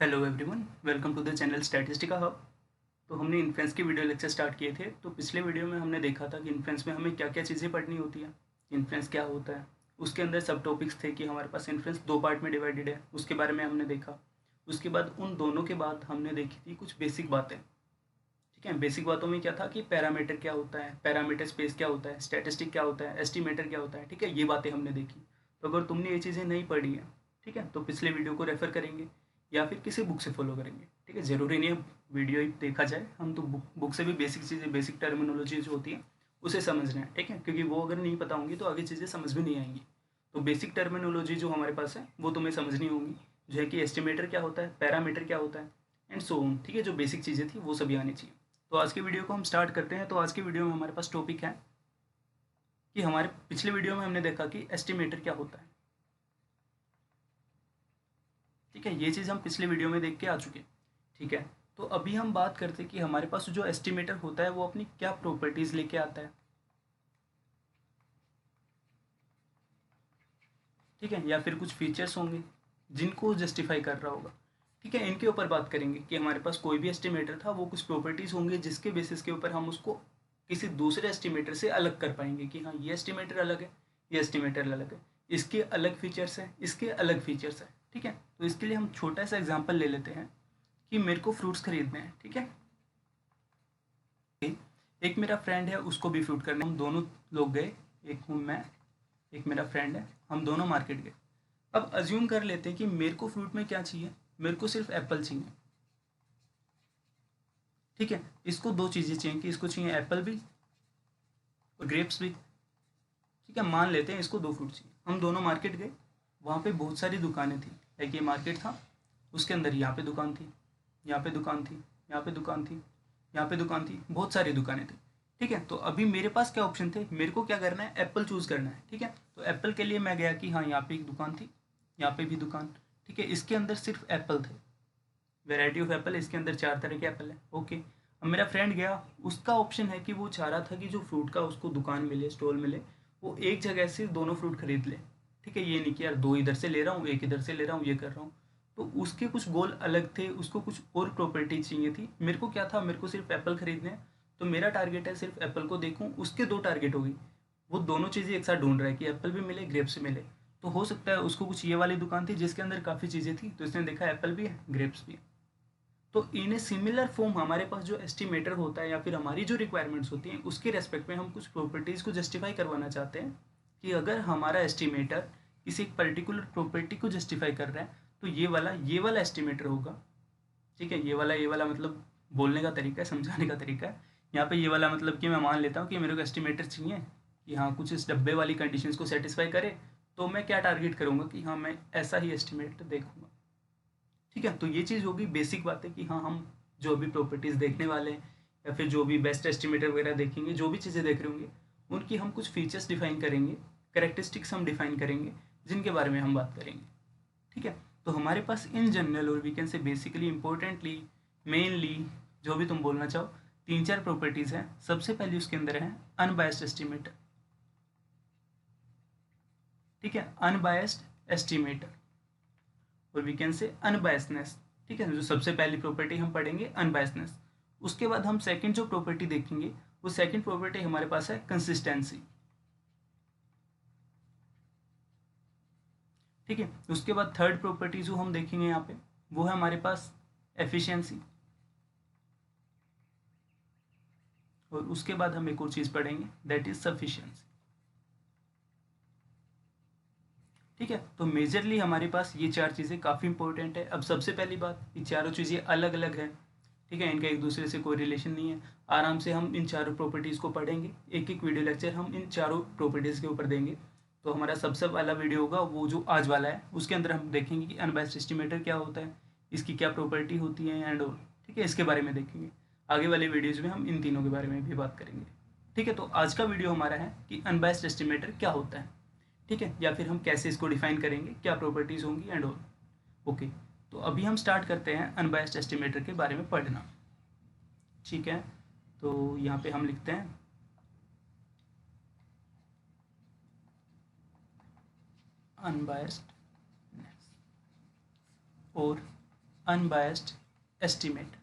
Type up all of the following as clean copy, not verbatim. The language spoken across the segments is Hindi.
Hello everyone, welcome to the channel Statistica Hub. तो हमने इन्फ्रेंस के वीडियो लेक्चर स्टार्ट किए थे। तो पिछले वीडियो में हमने देखा था कि इन्फ्रेंस में हमें क्या क्या चीज़ें पढ़नी होती है, इन्फ्रेंस क्या होता है। उसके अंदर सब टॉपिक्स थे कि हमारे पास इन्फ्रेंस दो पार्ट में डिवाइडेड है, उसके बारे में हमने देखा। उसके बाद उन दोनों के बाद हमने देखी थी कुछ बेसिक बातें। ठीक है, बेसिक बातों में क्या था कि पैरामीटर क्या होता है, पैरामीटर स्पेस क्या होता है, स्टैटिस्टिक क्या होता है, एस्टिमेटर क्या होता है। ठीक है, ये बातें हमने देखी। तो अगर तुमने ये चीज़ें नहीं पढ़ी है, ठीक है, तो पिछले वीडियो को रेफर करेंगे या फिर किसी बुक से फॉलो करेंगे। ठीक है, ज़रूरी नहीं है वीडियो ही देखा जाए, हम तो बुक से भी बेसिक चीज़ें, बेसिक टर्मिनोलॉजी जो होती है उसे समझना है। ठीक है, क्योंकि वो अगर नहीं पता होंगी तो आगे चीज़ें समझ में नहीं आएंगी। तो बेसिक टर्मिनोलॉजी जो हमारे पास है वो तुम्हें समझनी होगी, जो है कि एस्टिमेटर क्या होता है, पैरामीटर क्या होता है, एंड सो ऑन। ठीक है, जो बेसिक चीज़ें थी वो सभी आनी चाहिए। तो आज की वीडियो को हम स्टार्ट करते हैं। तो आज की वीडियो में हमारे पास टॉपिक है कि हमारे पिछले वीडियो में हमने देखा कि एस्टिमेटर क्या होता है। ठीक है, ये चीज़ हम पिछले वीडियो में देख के आ चुके हैं। ठीक है, तो अभी हम बात करते हैं कि हमारे पास जो एस्टिमेटर होता है वो अपनी क्या प्रॉपर्टीज़ लेके आता है। ठीक है, या फिर कुछ फीचर्स होंगे जिनको जस्टिफाई कर रहा होगा। ठीक है, इनके ऊपर बात करेंगे कि हमारे पास कोई भी एस्टिमेटर था, वो कुछ प्रॉपर्टीज़ होंगे जिसके बेसिस के ऊपर हम उसको किसी दूसरे एस्टिमेटर से अलग कर पाएंगे कि हाँ, ये एस्टिमेटर अलग है, ये एस्टिमेटर अलग है, इसके अलग फीचर्स हैं, इसके अलग फीचर्स हैं। ठीक है, तो इसके लिए हम छोटा सा एग्जाम्पल ले लेते हैं कि मेरे को फ्रूट्स खरीदने हैं। ठीक है, एक मेरा फ्रेंड है, उसको भी फ्रूट करने, हम दोनों लोग गए। एक हूँ मैं, एक मेरा फ्रेंड है, हम दोनों मार्केट गए। अब अज्यूम कर लेते हैं कि मेरे को फ्रूट में क्या चाहिए, मेरे को सिर्फ एप्पल चाहिए। ठीक है, इसको दो चीज़ें चाहिए कि इसको चाहिए एप्पल भी और ग्रेप्स भी। ठीक है, मान लेते हैं इसको दो फ्रूट चाहिए। हम दोनों मार्केट गए, वहाँ पे बहुत सारी दुकानें थी। लाइक ये मार्केट था, उसके अंदर यहाँ पे दुकान थी, यहाँ पे दुकान थी, यहाँ पे दुकान थी, यहाँ पे दुकान थी, बहुत सारी दुकानें थी। ठीक है, तो अभी मेरे पास क्या ऑप्शन थे, मेरे को क्या करना है, एप्पल चूज़ करना है। ठीक है, तो एप्पल के लिए मैं गया कि हाँ, यहाँ पे एक दुकान थी, यहाँ पे भी दुकान। ठीक है, इसके अंदर सिर्फ एप्पल थे, वैरायटी ऑफ एप्पल, इसके अंदर चार तरह के एप्पल है। ओके, अब मेरा फ्रेंड गया, उसका ऑप्शन है कि वो चाह रहा था कि जो फ्रूट का उसको दुकान मिले, स्टॉल मिले, वो एक जगह से दोनों फ्रूट खरीद ले। ठीक है, ये नहीं कि यार दो इधर से ले रहा हूँ, एक इधर से ले रहा हूँ, ये कर रहा हूँ। तो उसके कुछ गोल अलग थे, उसको कुछ और प्रॉपर्टी चाहिए थी। मेरे को क्या था, मेरे को सिर्फ एप्पल खरीदने हैं। तो मेरा टारगेट है सिर्फ एप्पल को देखूँ, उसके दो टारगेट हो गई। वो दोनों चीज़ें एक साथ ढूंढ रहा है कि एप्पल भी मिले, ग्रेप्स भी मिले। तो हो सकता है उसको कुछ ये वाली दुकान थी जिसके अंदर काफ़ी चीज़ें थी, तो इसने देखा एप्पल भी है, ग्रेप्स भी है। तो इन ए सिमिलर फॉर्म हमारे पास जो एस्टिमेटर होता है या फिर हमारी जो रिक्वायरमेंट्स होती हैं उसके रेस्पेक्ट में हम कुछ प्रॉपर्टीज़ को जस्टिफाई करवाना चाहते हैं कि अगर हमारा एस्टिमेटर किसी एक पर्टिकुलर प्रॉपर्टी को जस्टिफाई कर रहा है तो ये वाला एस्टिमेटर होगा। ठीक है, ये वाला मतलब बोलने का तरीका है, समझाने का तरीका है। यहाँ पे ये वाला मतलब कि मैं मान लेता हूँ कि मेरे को एस्टिमेटर चाहिए कि हाँ, कुछ इस डब्बे वाली कंडीशंस को सेटिस्फाई करे। तो मैं क्या टारगेट करूँगा कि हाँ, मैं ऐसा ही एस्टिमेट देखूंगा। ठीक है, तो ये चीज़ होगी बेसिक बात है कि हाँ, हम जो भी प्रॉपर्टीज़ देखने वाले हैं या फिर जो भी बेस्ट एस्टिमेटर वगैरह देखेंगे, जो भी चीज़ें देख रहे होंगे, उनकी हम कुछ फीचर्स डिफाइन करेंगे, करेक्टरिस्टिक्स हम डिफाइन करेंगे, जिनके बारे में हम बात करेंगे। ठीक है, तो हमारे पास इन जनरल और we can say basically importantly mainly जो भी तुम बोलना चाहो, तीन चार प्रॉपर्टीज़ हैं। सबसे पहले उसके अंदर है अनबायस्ड एस्टिमेटर। ठीक है, अनबायस्ड एस्टिमेटर और वी कैन से अनबायसनेस। ठीक है, जो सबसे पहली प्रॉपर्टी हम पढ़ेंगे अनबायसनेस। उसके बाद हम सेकंड जो प्रॉपर्टी देखेंगे, वो सेकंड प्रॉपर्टी हमारे पास है कंसिस्टेंसी। ठीक है, उसके बाद थर्ड प्रॉपर्टी जो हम देखेंगे यहाँ पे, वो है हमारे पास एफिशिएंसी। और उसके बाद हम एक और चीज़ पढ़ेंगे, दैट इज सफिशिएंसी। ठीक है, तो मेजरली हमारे पास ये चार चीज़ें काफ़ी इंपॉर्टेंट है। अब सबसे पहली बात, ये चारों चीज़ें अलग अलग है। ठीक है, इनका एक दूसरे से कोई रिलेशन नहीं है। आराम से हम इन चारों प्रॉपर्टीज़ को पढ़ेंगे, एक एक वीडियो लेक्चर हम इन चारों प्रॉपर्टीज़ के ऊपर देंगे। तो हमारा सबसे वाला वीडियो होगा वो जो आज वाला है, उसके अंदर हम देखेंगे कि अनबायस्ड एस्टिमेटर क्या होता है, इसकी क्या प्रॉपर्टी होती है एंड ऑल। ठीक है, इसके बारे में देखेंगे। आगे वाले वीडियोज़ में हम इन तीनों के बारे में भी बात करेंगे। ठीक है, तो आज का वीडियो हमारा है कि अनबायस्ड एस्टिमेटर क्या होता है। ठीक है, या फिर हम कैसे इसको डिफाइन करेंगे, क्या प्रॉपर्टीज़ होंगी एंड ऑल। ओके, तो अभी हम स्टार्ट करते हैं अनबायस्ड एस्टिमेटर के बारे में पढ़ना। ठीक है, तो यहाँ पे हम लिखते हैं अनबायस्ड और अनबायस्ड एस्टिमेट।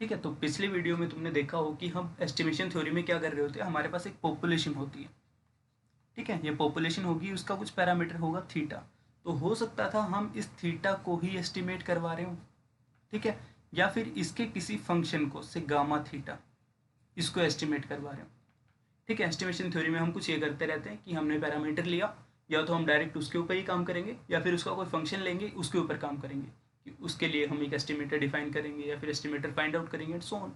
ठीक है, तो पिछले वीडियो में तुमने देखा हो कि हम एस्टिमेशन थ्योरी में क्या कर रहे होते हैं, हमारे पास एक पॉपुलेशन होती है। ठीक है, ये पॉपुलेशन होगी, उसका कुछ पैरामीटर होगा थीटा। तो हो सकता था हम इस थीटा को ही एस्टिमेट करवा रहे हो, ठीक है, या फिर इसके किसी फंक्शन को से गामा थीटा, इसको एस्टिमेट करवा रहे हो। ठीक है, एस्टिमेशन थ्योरी में हम कुछ ये करते रहते हैं कि हमने पैरामीटर लिया, या तो हम डायरेक्ट उसके ऊपर ही काम करेंगे या फिर उसका कोई फंक्शन लेंगे उसके ऊपर काम करेंगे कि उसके लिए हम एक एस्टिमेटर डिफाइन करेंगे या फिर एस्टिमेटर फाइंड आउट करेंगे एंड सो ऑन।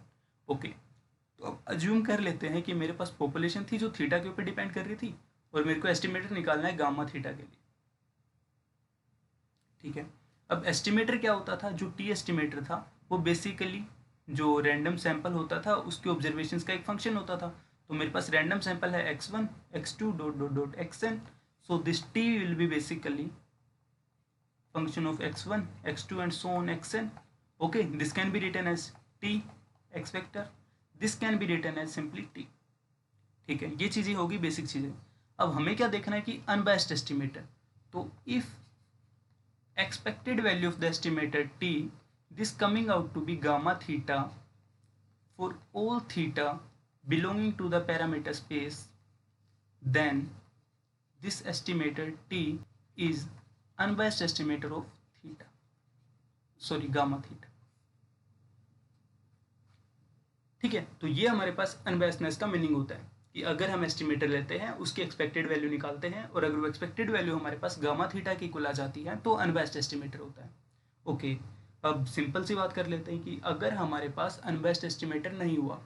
ओके, तो अब अज्यूम कर लेते हैं कि मेरे पास पॉपुलेशन थी जो थीटा के ऊपर डिपेंड कर रही थी और मेरे को एस्टिमेटर निकालना है गामा थीटा के लिए। ठीक है, अब एस्टिमेटर क्या होता था, जो टी एस्टिमेटर था वो बेसिकली जो रैंडम सैंपल होता था उसके ऑब्जर्वेशंस का एक फंक्शन होता था। तो मेरे पास रैंडम सैंपल है x1 x2 dot dot dot xn, so this t will be basically function of x1 x2 and so on xn. Okay, this can be written as t x vector, this can be written as simply t. ठीक है, ये चीज़ें होगी बेसिक चीज़ें। अब हमें क्या देखना है कि अनबायस्ड एस्टिमेटर, तो if expected value of the estimated t, this coming out to be gamma theta for all theta belonging to the parameter space, then this estimated t is unbiased estimator of theta, sorry gamma theta। ठीक है, तो ये हमारे पास अनबायस्डनेस का मीनिंग होता है कि अगर हम एस्टिमेटर लेते हैं उसकी एक्सपेक्टेड वैल्यू निकालते हैं और अगर वो एक्सपेक्टेड वैल्यू हमारे पास गामा थीटा की इक्वल आ जाती है तो अनबायस्ड एस्टिमेटर होता है। ओके, अब सिंपल सी बात कर लेते हैं कि अगर हमारे पास अनबायस्ड एस्टिमेटर नहीं हुआ,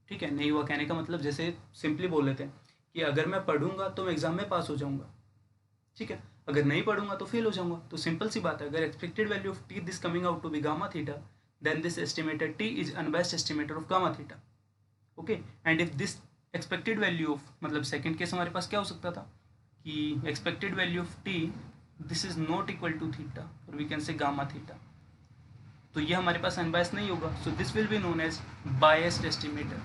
ठीक है, नहीं हुआ कहने का मतलब जैसे सिंपली बोल लेते हैं कि अगर मैं पढ़ूंगा तो मैं एग्जाम में पास हो जाऊंगा, ठीक है, अगर नहीं पढ़ूंगा तो फेल हो जाऊंगा। तो सिंपल सी बात है, अगर expected value of T this coming out to be gamma theta, then this estimated T is unbiased estimator of gamma theta. Okay, and if this expected value of, मतलब सेकंड केस हमारे पास क्या हो सकता था कि expected value of T this is not equal to theta और we can say gamma theta, तो ये हमारे पास अनबायस्ड नहीं होगा। So this will be known as biased estimator.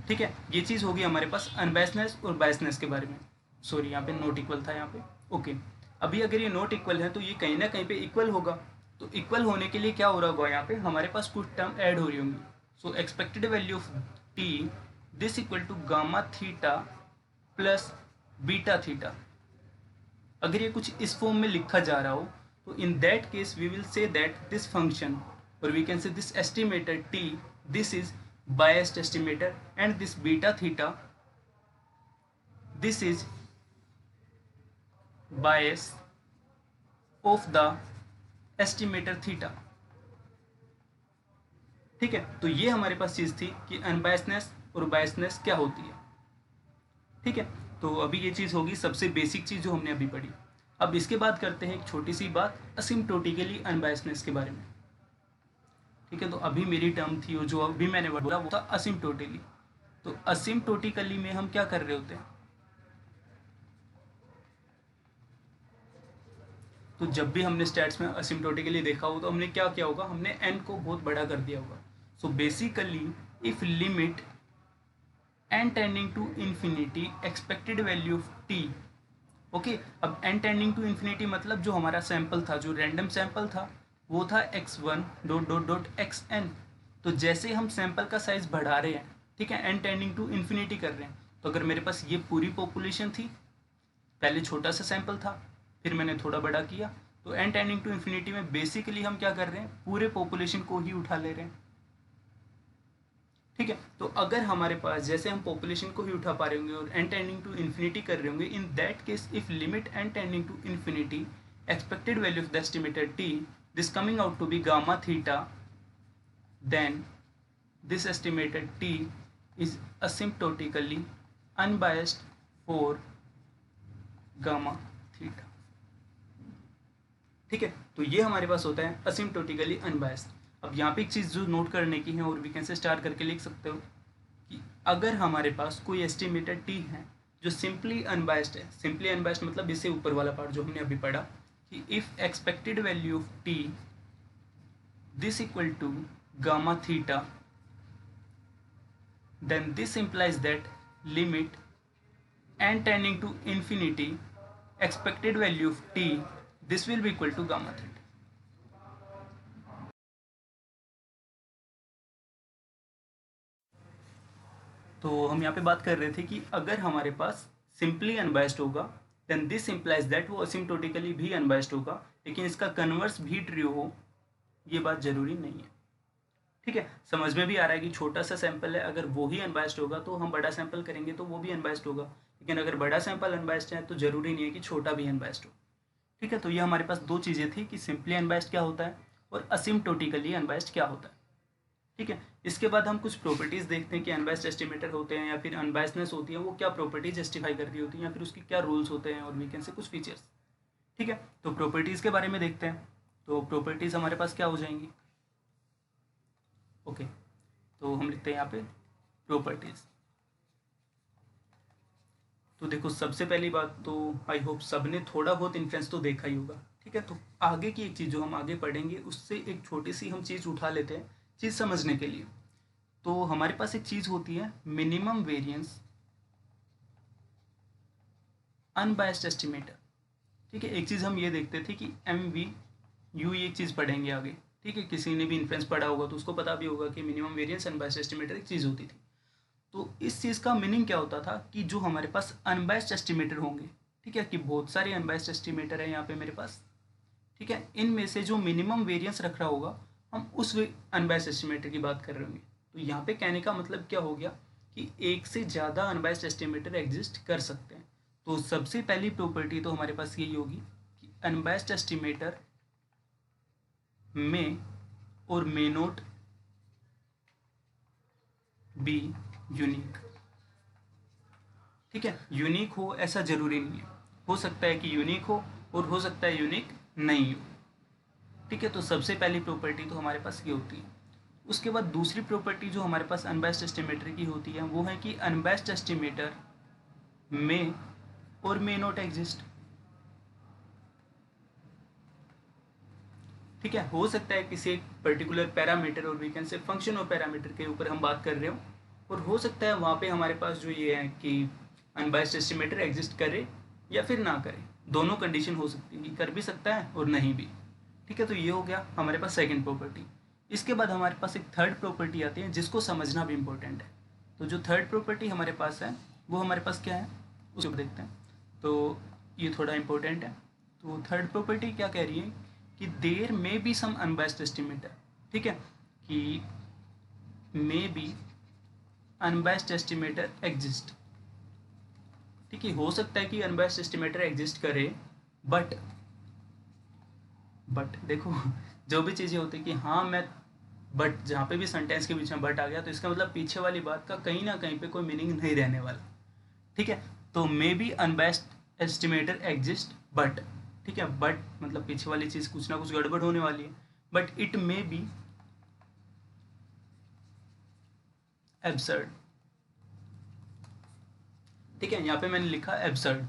ठीक है, ये चीज़ होगी हमारे पास अनबायस्डनेस और बायस्डनेस के बारे में। सॉरी, यहाँ पे नॉट इक्वल था यहाँ पे। ओके, अभी अगर ये नॉट इक्वल है तो ये कहीं ना कहीं पे इक्वल होगा। तो इक्वल होने के लिए क्या हो रहा होगा, यहाँ पे हमारे पास कुछ टर्म ऐड हो रही होंगी। So expected value of T this equal to gamma theta plus beta theta. अगर ये कुछ इस फॉर्म में लिखा जा रहा हो तो in that case we will say that this function और we can say this estimator T this is biased estimator and this beta theta this is bias of the estimator theta। ठीक है, तो ये हमारे पास चीज थी कि अनबायस्डनेस और बायस्डनेस क्या होती है। ठीक है, तो अभी ये चीज होगी सबसे बेसिक चीज जो हमने अभी पढ़ी। अब इसके बाद करते हैं एक छोटी सी बात असिम्प्टोटिकली अनबायस्डनेस के बारे में। ठीक है, तो अभी मेरी टर्म थी जो अभी मैंने बोला वो था असिम्प्टोटिकली। तो असिम्प्टोटिकली में हम क्या कर रहे होते हैं, तो जब भी हमने स्टैट्स में असिम्प्टोटिकली देखा हो तो हमने क्या किया होगा, हमने n को बहुत बड़ा कर दिया होगा। So basically if limit n tending to infinity expected value of t। Okay, अब n टेंडिंग टू इन्फिनिटी मतलब जो हमारा सैंपल था, जो रैंडम सैंपल था वो था x1 dot dot dot xn। तो जैसे हम सैंपल का साइज बढ़ा रहे हैं, ठीक है, n टेंडिंग टू इन्फिनिटी कर रहे हैं, तो अगर मेरे पास ये पूरी पॉपुलेशन थी, पहले छोटा सा सैंपल था फिर मैंने थोड़ा बड़ा किया, तो n टेंडिंग टू इन्फिनिटी में बेसिकली हम क्या कर रहे हैं, पूरे पॉपुलेशन को ही उठा ले रहे हैं। ठीक है, तो अगर हमारे पास जैसे हम पॉपुलेशन को ही उठा पा रहे होंगे और n टेंडिंग टू इन्फिनिटी कर रहे होंगे, in that case if limit n tending to infinity expected value of the estimated t this coming out to be gamma theta, then this estimated t is asymptotically unbiased for gamma theta। ठीक है, तो ये हमारे पास होता है असिम्प्टोटिकली अनबायस्ड। अब यहाँ पे एक चीज़ जो नोट करने की है और वी कैन से स्टार करके लिख सकते हो कि अगर हमारे पास कोई एस्टिमेटेड टी है जो सिंपली अनबायस्ड है, सिंपली अनबायस्ड मतलब इससे ऊपर वाला पार्ट जो हमने अभी पढ़ा कि if expected value of T this equal to gamma theta, then this implies that limit n tending to infinity expected value of t, this will be equal to gamma theta. तो हम यहाँ पे बात कर रहे थे कि अगर हमारे पास सिंपली अनबायस्ड होगा देन दिस इम्प्लाइज दैट वो असिम्प्टोटिकली भी अनबायस्ड होगा, लेकिन इसका कन्वर्स भी ट्रू हो ये बात जरूरी नहीं है। ठीक है, समझ में भी आ रहा है कि छोटा सा सैंपल है, अगर वो ही अनबायस्ड होगा तो हम बड़ा सैंपल करेंगे तो वो भी अनबायस्ड होगा, लेकिन अगर बड़ा सैंपल अनबायस्ड है तो जरूरी नहीं है कि छोटा भी अनबायस्ड हो। ठीक है, तो ये हमारे पास दो चीज़ें थी कि सिंपली अनबायस्ड क्या होता है और असिम्प्टोटिकली अनबायस्ड क्या होता है। ठीक है, इसके बाद हम कुछ प्रॉपर्टीज़ देखते हैं कि अनबायस्ड एस्टिमेटर होते हैं या फिर अनबायस्डनेस होती है वो क्या प्रॉपर्टी जस्टिफाई कर रही होती है या फिर उसकी क्या रूल्स होते हैं और वीकेंड से कुछ फीचर्स। ठीक है, तो प्रॉपर्टीज़ के बारे में देखते हैं। तो प्रॉपर्टीज़ हमारे पास क्या हो जाएंगी, ओके तो हम लिखते हैं यहाँ पे प्रॉपर्टीज़। तो देखो सबसे पहली बात तो आई होप सबने थोड़ा बहुत इन्फ्लुएंस तो देखा ही होगा। ठीक है, तो आगे की एक चीज़ जो हम आगे पढ़ेंगे उससे एक छोटी सी हम चीज़ उठा लेते हैं चीज़ समझने के लिए। तो हमारे पास एक चीज़ होती है मिनिमम वेरिएंस अनबायस्ड एस्टिमेटर। ठीक है, एक चीज़ हम ये देखते थे कि MVU, ये एक चीज़ पढ़ेंगे आगे। ठीक है, किसी ने भी इन्फ्लुएंस पढ़ा होगा तो उसको पता भी होगा कि मिनिमम वेरिएंस अनबायस्ड एस्टिमेटर एक चीज़ होती थी। तो इस चीज़ का मीनिंग क्या होता था कि जो हमारे पास अनबायस्ड एस्टिमेटर होंगे, ठीक है, कि बहुत सारे अनबायस्ड एस्टिमेटर है यहाँ पे मेरे पास। ठीक है, इनमें से जो मिनिमम वेरिएंस रख रहा होगा हम उस अनबायस्ड एस्टिमेटर की बात कर रहे होंगे। तो यहाँ पे कहने का मतलब क्या हो गया कि एक से ज़्यादा अनबायस्ड एस्टिमेटर एग्जिस्ट कर सकते हैं। तो सबसे पहली प्रॉपर्टी तो हमारे पास यही होगी कि अनबायस्ड एस्टिमेटर में और मे नोट बी यूनिक। ठीक है, यूनिक हो ऐसा जरूरी नहीं है, हो सकता है कि यूनिक हो और हो सकता है यूनिक नहीं हो। ठीक है, तो सबसे पहली प्रॉपर्टी तो हमारे पास ये होती है। उसके बाद दूसरी प्रॉपर्टी जो हमारे पास अनबायस्ड एस्टिमेटर की होती है वो है कि अनबायस्ड एस्टिमेटर में और मे नॉट एग्जिस्ट। ठीक है, हो सकता है किसी एक पर्टिकुलर पैरामीटर और वी कैन से फंक्शन और पैरामीटर के ऊपर हम बात कर रहे हो और हो सकता है वहाँ पे हमारे पास जो ये है कि अनबायस्ड एस्टिमेटर एग्जिस्ट करे या फिर ना करे, दोनों कंडीशन हो सकती है, कर भी सकता है और नहीं भी। ठीक है, तो ये हो गया हमारे पास सेकंड प्रॉपर्टी। इसके बाद हमारे पास एक थर्ड प्रॉपर्टी आती है जिसको समझना भी इम्पोर्टेंट है। तो जो थर्ड प्रॉपर्टी हमारे पास है वो हमारे पास क्या है उसको देखते हैं। तो ये थोड़ा इम्पोर्टेंट है। तो थर्ड प्रॉपर्टी क्या कह रही है कि there may be some unbiased estimator. ठीक है, कि may be unbiased estimator exist. ठीक है, हो सकता है कि अनबायस्ड एस्टिमेटर एग्जिस्ट करे बट देखो जो भी चीज़ें होती है कि हाँ मैं बट जहाँ पे भी सेंटेंस के बीच में बट आ गया तो इसका मतलब पीछे वाली बात का कहीं ना कहीं पे कोई मीनिंग नहीं रहने वाला। ठीक है, तो मे be unbiased estimator exist but, ठीक है, बट मतलब पीछे वाली चीज़ कुछ ना कुछ गड़बड़ होने वाली है, but it may be absurd. ठीक है, यहाँ पे मैंने लिखा एब्सर्ड,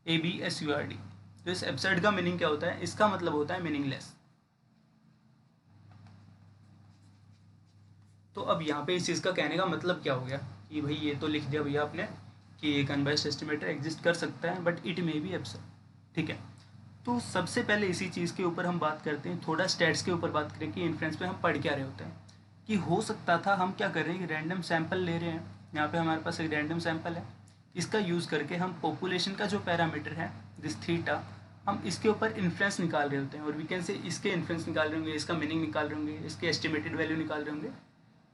ABSURD। तो इस एब्सर्ड का मीनिंग क्या होता है, इसका मतलब होता है मीनिंगलेस। तो अब यहाँ पे इस चीज़ का कहने का मतलब क्या हो गया कि भाई ये तो लिख दिया भैया आपने कि एक अनबायस्ड एस्टिमेटर एग्जिस्ट कर सकता है but it may be absurd. ठीक है, तो सबसे पहले इसी चीज़ के ऊपर हम बात करते हैं, थोड़ा स्टैट्स के ऊपर बात करें कि इन्फ्लुएंस पे हम पढ़ क्या रहे होते हैं। कि हो सकता था हम क्या कर रहे हैं कि रैंडम सैंपल ले रहे हैं, यहाँ पे हमारे पास एक रैंडम सैंपल है, इसका यूज़ करके हम पॉपुलेशन का जो पैरामीटर है दिस थीटा, हम इसके ऊपर इन्फ्लुएंस निकाल रहे होते हैं और वी कैन से इसके इन्फ्लुएंस निकाल रहे होंगे, इसका मीनिंग निकाल रहे होंगे, इसके एस्टिमेटेड वैल्यू निकाल रहे होंगे,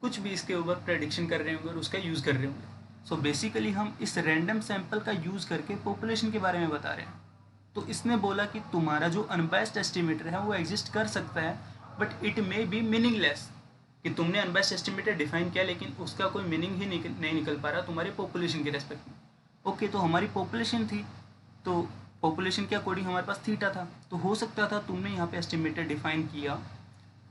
कुछ भी इसके ऊपर प्रेडिक्शन कर रहे होंगे और उसका यूज़ कर रहे होंगे। सो बेसिकली हम इस रैंडम सैंपल का यूज़ करके पॉपुलेशन के बारे में बता रहे हैं। तो इसने बोला कि तुम्हारा जो अनबायस्ड एस्टिमेटर है वो एग्जिस्ट कर सकता है but it may be meaningless, कि तुमने अनबायस्ड एस्टिमेटर डिफाइन किया लेकिन उसका कोई मीनिंग ही नहीं निकल पा रहा तुम्हारे पॉपुलेशन के रेस्पेक्ट में। ओके, तो हमारी पॉपुलेशन थी तो पॉपुलेशन के अकॉर्डिंग हमारे पास थीटा था, तो हो सकता था तुमने यहाँ पे एस्टिमेटर डिफाइन किया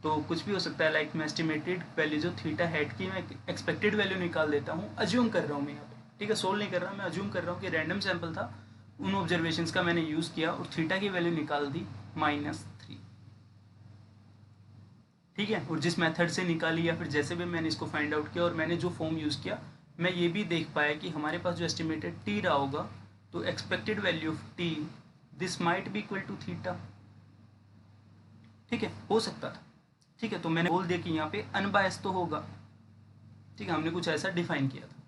तो कुछ भी हो सकता है, लाइक मैं एस्टिमेटेड वैल्यू जो थीटा हेड की मैं एक्सपेक्टेड वैल्यू निकाल देता हूँ, अज्यूम कर रहा हूँ मैं यहाँ पे। ठीक है, सोल्व नहीं कर रहा, मैं अज्यूम कर रहा हूँ कि रैंडम सैंपल था, उन ऑब्जर्वेशंस का मैंने यूज़ किया और थीटा की वैल्यू निकाल दी -3। ठीक है, और जिस मेथड से निकाली या फिर जैसे भी मैंने इसको फाइंड आउट किया और मैंने जो फॉर्म यूज़ किया, मैं ये भी देख पाया कि हमारे पास जो एस्टिमेटेड टी रहा होगा तो expected value of T this might be equal to theta. ठीक है, हो सकता था। ठीक है, तो मैंने बोल दिया कि यहाँ पे अनबायस तो होगा। ठीक है, हमने कुछ ऐसा डिफाइन किया था।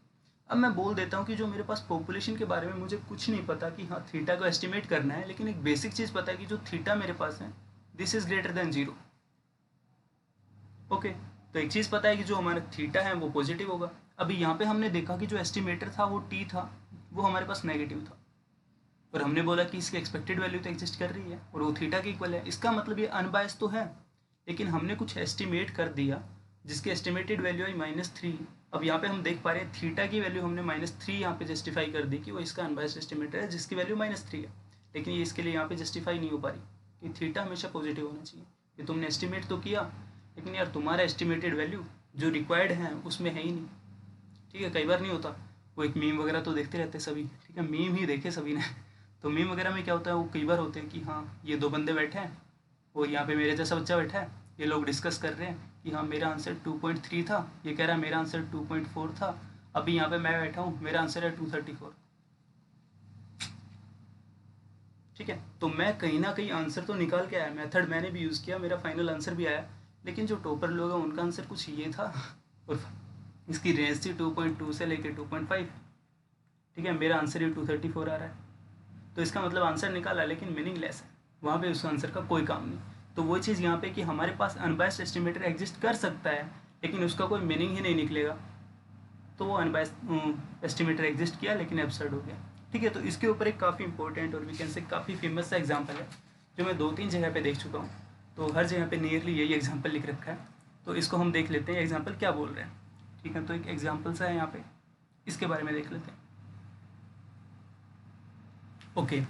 अब मैं बोल देता हूँ कि जो मेरे पास पॉपुलेशन के बारे में मुझे कुछ नहीं पता कि हाँ थीटा को एस्टिमेट करना है, लेकिन एक बेसिक चीज़ पता है कि जो थीटा मेरे पास है this is greater than 0। Okay, तो एक चीज़ पता है कि जो हमारा थीटा है वो पॉजिटिव होगा। अभी यहाँ पे हमने देखा कि जो एस्टिमेटर था वो टी था, वो हमारे पास नेगेटिव था, और हमने बोला कि इसकी एक्सपेक्टेड वैल्यू तो एग्जिस्ट कर रही है और वो थीटा के इक्वल है। इसका मतलब ये अनबायस तो है, लेकिन हमने कुछ एस्टिमेट कर दिया जिसकी एस्टिमेटेड वैल्यू आई -3। अब यहाँ पे हम देख पा रहे हैं थीटा की वैल्यू हमने -3 यहाँ पे जस्टिफाई कर दी कि वो इसका अनबायस्ड एस्टिमेटर है जिसकी वैल्यू -3 है, लेकिन ये इसके लिए यहाँ पे जस्टिफाई नहीं हो पा रही कि थीटा हमेशा पॉजिटिव होना चाहिए। ये तुमने एस्टिमेट तो किया, लेकिन यार तुम्हारा एस्टिमेटेड वैल्यू जो रिक्वायर्ड है उसमें है ही नहीं। ठीक है, कई बार नहीं होता, वो एक मीम वगैरह तो देखते रहते सभी। ठीक है, मीम ही देखे सभी ने। तो मीम वगैरह में क्या होता है, वो कई बार होते हैं कि हाँ ये दो बंदे बैठे हैं और यहाँ पे मेरे जैसा बच्चा बैठा है, ये लोग डिस्कस कर रहे हैं कि हाँ मेरा आंसर 2.3 था, ये कह रहा है मेरा आंसर 2.4 था। अभी यहाँ पे मैं बैठा हूँ, मेरा आंसर है 234। ठीक है, तो मैं कहीं ना कहीं आंसर तो निकाल के आया, मेथड मैंने भी यूज़ किया, मेरा फाइनल आंसर भी आया, लेकिन जो टॉपर लोग हैं उनका आंसर कुछ ये था और इसकी रेंज थी 2.2 से लेके 2.5। ठीक है, मेरा आंसर ही 234 आ रहा है। तो इसका मतलब आंसर निकाला लेकिन मीनिंगलेस है, वहाँ पे उस आंसर का कोई काम नहीं। तो वो चीज़ यहाँ पे कि हमारे पास अनबायस्ड एस्टिमेटर एग्जिस्ट कर सकता है, लेकिन उसका कोई मीनिंग ही नहीं निकलेगा, तो वो अनबायस्ड एस्टिमेटर एग्जिस्ट किया लेकिन एब्सर्ड हो गया। ठीक है, तो इसके ऊपर एक काफ़ी इंपॉर्टेंट और वी कैन से काफ़ी फेमस सा एग्जाम्पल है जो मैं 2-3 जगह पे देख चुका हूँ, तो हर जगह पे नियरली यही एग्जाम्पल लिख रखा है। तो इसको हम देख लेते हैं एग्जाम्पल क्या बोल रहे हैं। ठीक है, तो एक एग्जाम्पल सा है यहाँ पे, इसके बारे में देख लेते हैं। ओके,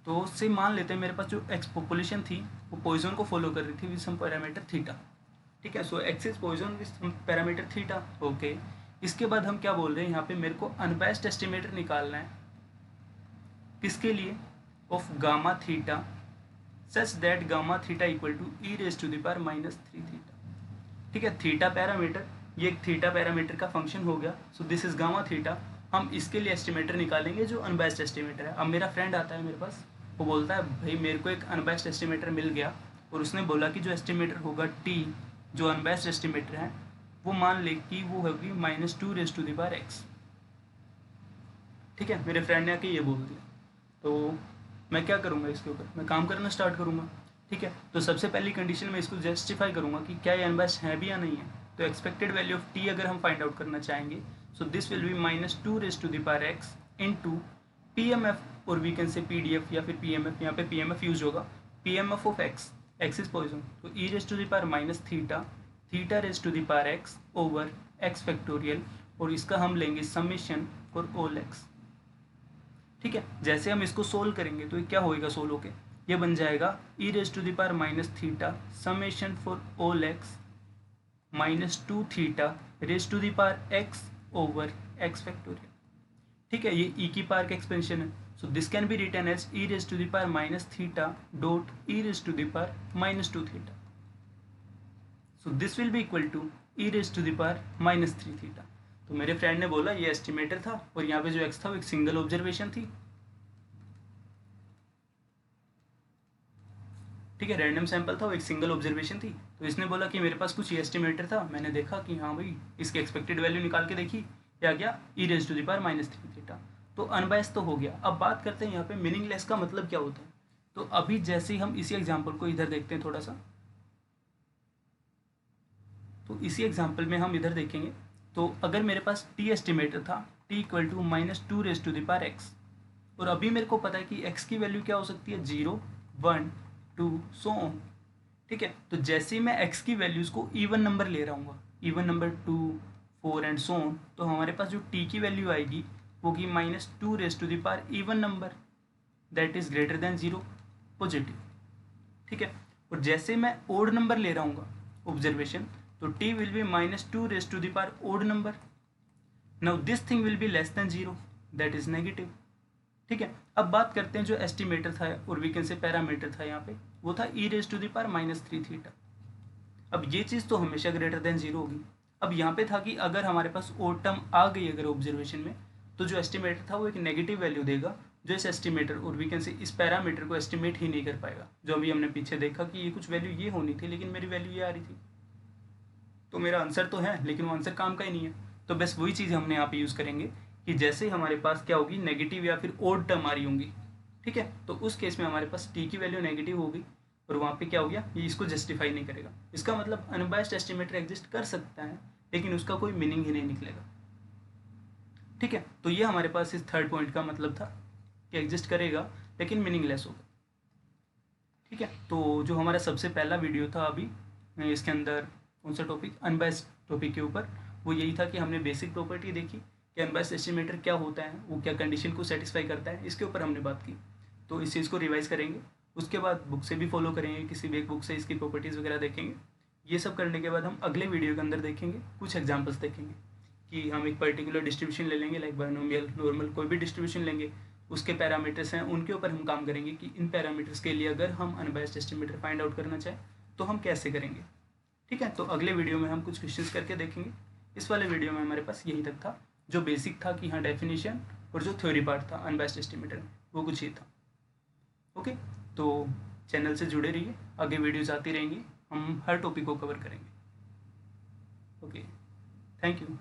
तो से मान लेते हैं मेरे पास जो एक्स पॉपुलेशन थी वो पॉइजन को फॉलो कर रही थी विद सम पैरामीटर थीटा। ठीक है, so X is Poisson with some parameter theta. Okay, इसके बाद हम क्या बोल रहे हैं यहाँ पे, मेरे को अनबायस्ड एस्टिमेटर निकालना है किसके लिए, of gamma theta such that gamma theta equal to e⁻³ theta. ठीक है, थीटा पैरामीटर, ये एक थीटा पैरामीटर का फंक्शन हो गया, so this is gamma theta. हम इसके लिए एस्टिमेटर निकालेंगे जो अनबायस्ड एस्टिमेटर है। अब मेरा फ्रेंड आता है मेरे पास, वो बोलता है भाई मेरे को एक अनबायस्ड एस्टिमेटर मिल गया, और उसने बोला कि जो एस्टिमेटर होगा टी, जो अनबायस्ड एस्टिमेटर है, वो मान ले कि वो होगी -2⁻x। ठीक है, मेरे फ्रेंड ने आके ये बोल दिया, तो मैं क्या करूँगा, इसके ऊपर मैं काम करना स्टार्ट करूँगा। ठीक है, तो सबसे पहली कंडीशन में इसको जस्टिफाई करूँगा कि क्या ये अनबायस्ड है भी या नहीं है। तो एक्सपेक्टेड वैल्यू ऑफ टी अगर हम फाइंड आउट करना चाहेंगे, so this will be -2⁻x into PMF, और वी कैन से PDF या फिर PMF, यहाँ पे PMF यूज होगा, PMF of x is Poisson, तो e⁻⁻θ, θ⁻x over x factorial, और इसका हम लेंगे समेशन फॉर ऑल x। ठीक है, जैसे हम इसको सोल्व करेंगे तो ये क्या होएगा, सोल्व होके ये बन जाएगा e⁻⁻θ summation for all x -2θ⁻x over x factorial. ठीक है, ये e की पावर का एक्सपेंशन है, so this can be written as e⁻⁻θ dot e⁻−2θ, so this will be equal to e⁻−3θ। तो मेरे फ्रेंड ने बोला ये एस्टिमेटर था, और यहाँ पे जो x था वो एक सिंगल ऑब्जर्वेशन थी। ठीक है, रैंडम सैंपल था, वो एक सिंगल ऑब्जर्वेशन थी। तो इसने बोला कि मेरे पास कुछ ये एस्टिमेटर था, मैंने देखा कि हाँ भाई इसकी एक्सपेक्टेड वैल्यू निकाल के देखी, क्या गया e⁻−3θ, तो अनबायस्ड तो हो गया। अब बात करते हैं यहाँ पे मीनिंगलेस का मतलब क्या होता है। तो अभी जैसे ही हम इसी एग्जाम्पल को इधर देखते हैं थोड़ा सा, तो इसी एग्जाम्पल में हम इधर देखेंगे, तो अगर मेरे पास टी एस्टिमेटर था t इक्वल टू -2⁻x, और अभी मेरे को पता है कि x की वैल्यू क्या हो सकती है, 0, 1, 2 सो ऑन। ठीक है, तो जैसे ही मैं x की वैल्यूज को इवन नंबर ले रहा हूँ, even number 2, 4 and so on, तो हमारे पास जो t की वैल्यू आएगी वो की -2⁻, even number that is greater than 0, positive. ठीक है, और जैसे मैं ओड नंबर ले रहा हूँ ऑब्जर्वेशन, तो t will be -2⁻, odd number. Now this thing will be less than 0, that is negative. ठीक है, अब बात करते हैं जो एस्टिमेटर था और वी कैन से पैरामीटर था यहाँ पे, वो था e⁻−3θ। अब ये चीज़ तो हमेशा ग्रेटर देन 0 होगी। अब यहाँ पे था कि अगर हमारे पास ओड टर्म आ गई अगर ऑब्जर्वेशन में, तो जो एस्टिमेटर था वो एक नेगेटिव वैल्यू देगा, जो इस एस्टिमेटर और वी कैन से इस पैरामीटर को एस्टिमेट ही नहीं कर पाएगा। जो अभी हमने पीछे देखा कि ये कुछ वैल्यू ये होनी थी लेकिन मेरी वैल्यू ये आ रही थी, तो मेरा आंसर तो है लेकिन वो आंसर काम का ही नहीं है। तो बस वही चीज़ हमने यहाँ पे यूज़ करेंगे कि जैसे हमारे पास क्या होगी, नेगेटिव या फिर ओड टर्म आ रही होंगी, ठीक है, तो उस केस में हमारे पास टी की वैल्यू नेगेटिव होगी और वहाँ पे क्या हो गया, ये इसको जस्टिफाई नहीं करेगा। इसका मतलब अनबायस्ड एस्टिमेटर एग्जिस्ट कर सकता है लेकिन उसका कोई मीनिंग ही नहीं निकलेगा, ठीक है। तो ये हमारे पास इस थर्ड पॉइंट का मतलब था कि एग्जिस्ट करेगा लेकिन मीनिंगलेस होगा, ठीक है। तो जो हमारा सबसे पहला वीडियो था अभी इसके अंदर कौन सा टॉपिक, अनबायस्ड टॉपिक के ऊपर, वो यही था कि हमने बेसिक प्रॉपर्टी देखी कि अनबायस्ड एस्टिमेटर क्या होता है, वो क्या कंडीशन को सेटिस्फाई करता है, इसके ऊपर हमने बात की। तो इस चीज़ को रिवाइज करेंगे, उसके बाद बुक से भी फॉलो करेंगे, किसी भी एक बुक से इसकी प्रॉपर्टीज़ वगैरह देखेंगे। ये सब करने के बाद हम अगले वीडियो के अंदर देखेंगे, कुछ एग्जाम्पल्स देखेंगे कि हम एक पर्टिकुलर डिस्ट्रीब्यूशन ले लेंगे, लाइक बायनोमियल, नॉर्मल, कोई भी डिस्ट्रीब्यूशन लेंगे, उसके पैरामीटर्स हैं, उनके ऊपर हम काम करेंगे कि इन पैरामीटर्स के लिए अगर हम अनबायस्ड एस्टिमेटर फाइंड आउट करना चाहें तो हम कैसे करेंगे, ठीक है। तो अगले वीडियो में हम कुछ क्वेश्चंस करके देखेंगे। इस वाले वीडियो में हमारे पास यही तक था, जो बेसिक था कि हाँ डेफिनेशन, और जो थ्योरी पार्ट था अनबायस्ड एस्टिमेटर में वो कुछ ही था। ओके, तो चैनल से जुड़े रहिए, आगे वीडियोज आती रहेंगी, हम हर टॉपिक को कवर करेंगे। Okay, thank you.